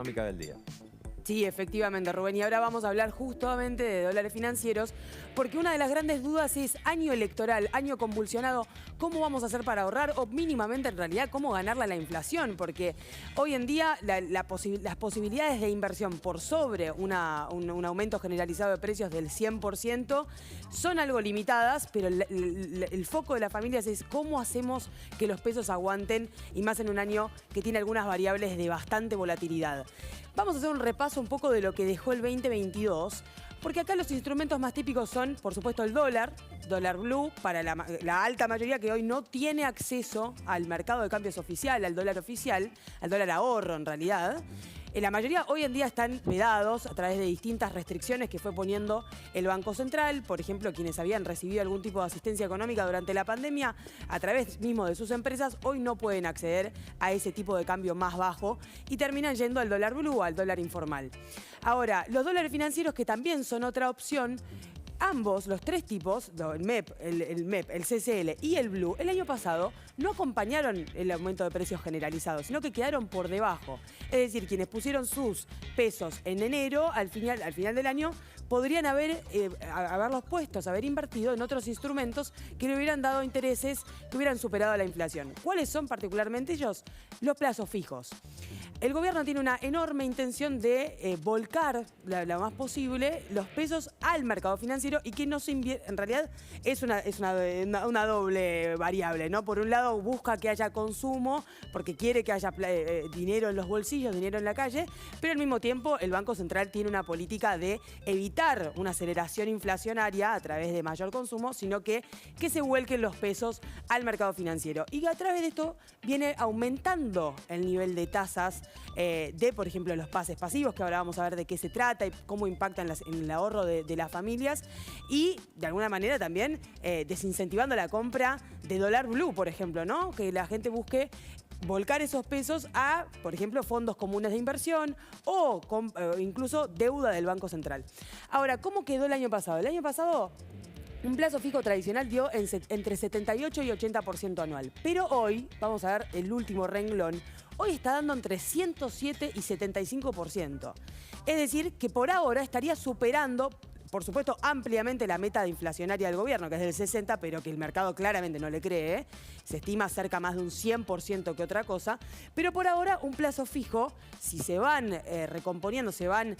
económica del día. Sí, efectivamente, Rubén. Y ahora vamos a hablar justamente de dólares financieros, porque una de las grandes dudas es año electoral, año convulsionado, ¿cómo vamos a hacer para ahorrar? O mínimamente, en realidad, ¿cómo ganarle a la inflación? Porque hoy en día las posibilidades de inversión por sobre un aumento generalizado de precios del 100% son algo limitadas, pero el foco de las familias es cómo hacemos que los pesos aguanten, y más en un año que tiene algunas variables de bastante volatilidad. Vamos a hacer un repaso un poco de lo que dejó el 2022, porque acá los instrumentos más típicos son, por supuesto, el dólar blue, para la alta mayoría que hoy no tiene acceso al mercado de cambios oficial, al dólar ahorro en realidad. La mayoría hoy en día están vedados a través de distintas restricciones que fue poniendo el Banco Central. Por ejemplo, quienes habían recibido algún tipo de asistencia económica durante la pandemia a través mismo de sus empresas, hoy no pueden acceder a ese tipo de cambio más bajo y terminan yendo al dólar blue, al dólar informal. Ahora, los dólares financieros, que también son otra opción, ambos, los tres tipos, el MEP, el CCL y el Blue, el año pasado no acompañaron el aumento de precios generalizados, sino que quedaron por debajo. Es decir, quienes pusieron sus pesos en enero, al final del año, podrían haberlos puestos, haber invertido en otros instrumentos que le hubieran dado intereses que hubieran superado la inflación. ¿Cuáles son particularmente ellos? Los plazos fijos. El gobierno tiene una enorme intención de volcar lo más posible los pesos al mercado financiero y que no se invierte. En realidad es una doble variable, ¿no? Por un lado busca que haya consumo porque quiere que haya dinero en los bolsillos, dinero en la calle, pero al mismo tiempo el Banco Central tiene una política de evitar una aceleración inflacionaria a través de mayor consumo, sino que se vuelquen los pesos al mercado financiero. Y a través de esto viene aumentando el nivel de tasas de, por ejemplo, los pases pasivos, que ahora vamos a ver de qué se trata y cómo impactan en el ahorro de las familias, y de alguna manera también desincentivando la compra de dólar blue, por ejemplo, ¿no? Que la gente busque volcar esos pesos a, por ejemplo, fondos comunes de inversión o incluso deuda del Banco Central. Ahora, ¿cómo quedó el año pasado? El año pasado un plazo fijo tradicional dio entre 78 y 80% anual. Pero hoy, vamos a ver el último renglón, hoy está dando entre 107 y 75%. Es decir, que por ahora estaría superando, por supuesto, ampliamente la meta inflacionaria del gobierno, que es del 60%, pero que el mercado claramente no le cree. Se estima cerca más de un 100% que otra cosa. Pero por ahora, un plazo fijo, si se van recomponiendo, se van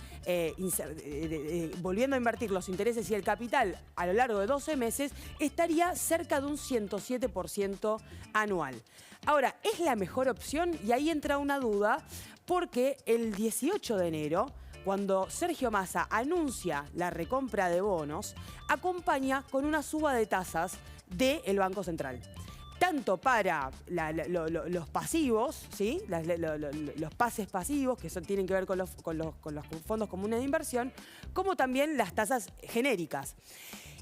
volviendo a invertir los intereses y el capital a lo largo de 12 meses, estaría cerca de un 107% anual. Ahora, ¿es la mejor opción? Y ahí entra una duda, porque el 18 de enero... cuando Sergio Massa anuncia la recompra de bonos, acompaña con una suba de tasas del Banco Central. Tanto para los pasivos, ¿sí? Los pases pasivos, que tienen que ver con los fondos comunes de inversión, como también las tasas genéricas.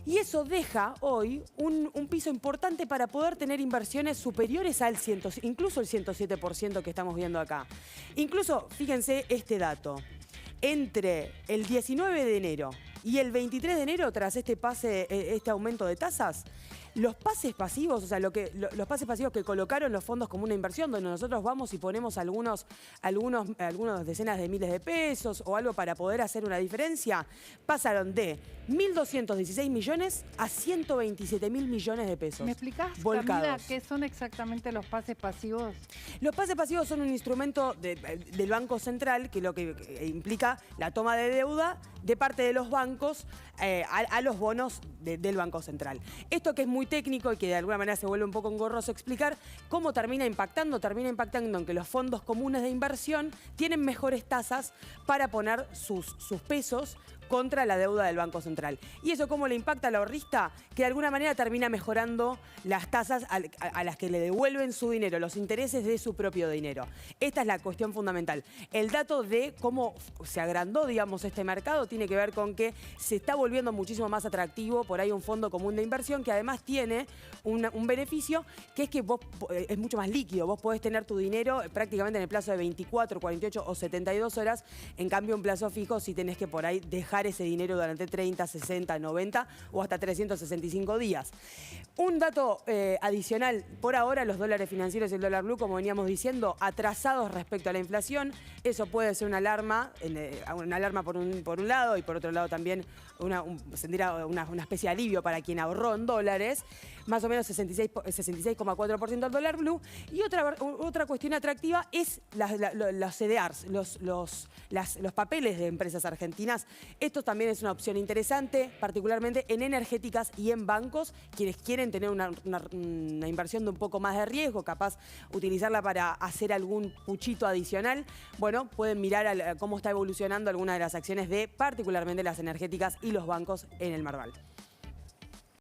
Y eso deja hoy un piso importante para poder tener inversiones superiores al incluso el 107% que estamos viendo acá. Incluso, fíjense este dato. Entre el 19 de enero y el 23 de enero, tras este aumento de tasas, los pases pasivos, o sea, los pases pasivos que colocaron los fondos como una inversión, donde nosotros vamos y ponemos algunos decenas de miles de pesos o algo para poder hacer una diferencia, pasaron de 1.216 millones a 127.000 millones de pesos. ¿Me explicás, volcados. Camila, qué son exactamente los pases pasivos? Los pases pasivos son un instrumento del Banco Central que lo que implica la toma de deuda de parte de los bancos a los bonos del Banco Central. Esto, que es muy técnico y que de alguna manera se vuelve un poco engorroso explicar, cómo termina impactando en que los fondos comunes de inversión tienen mejores tasas para poner sus pesos contra la deuda del Banco Central. ¿Y eso cómo le impacta al ahorrista? Que de alguna manera termina mejorando las tasas a las que le devuelven su dinero, los intereses de su propio dinero. Esta es la cuestión fundamental. El dato de cómo se agrandó, digamos, este mercado tiene que ver con que se está volviendo muchísimo más atractivo. Por ahí un fondo común de inversión que además tiene un beneficio, que es que es mucho más líquido. Vos podés tener tu dinero prácticamente en el plazo de 24, 48 o 72 horas. En cambio, un plazo fijo, si tenés que por ahí dejar dejar ese dinero durante 30, 60, 90 o hasta 365 días. Un dato adicional, por ahora los dólares financieros y el dólar blue, como veníamos diciendo, atrasados respecto a la inflación. Eso puede ser una alarma por un lado y por otro lado también una especie de alivio para quien ahorró en dólares. Más o menos 66,4% al dólar blue. Y otra cuestión atractiva es los CDRs, los papeles de empresas argentinas. Esto también es una opción interesante, particularmente en energéticas y en bancos. Quienes quieren tener una inversión de un poco más de riesgo, capaz utilizarla para hacer algún puchito adicional, bueno, pueden mirar cómo está evolucionando alguna de las acciones de particularmente las energéticas y los bancos en el Marval.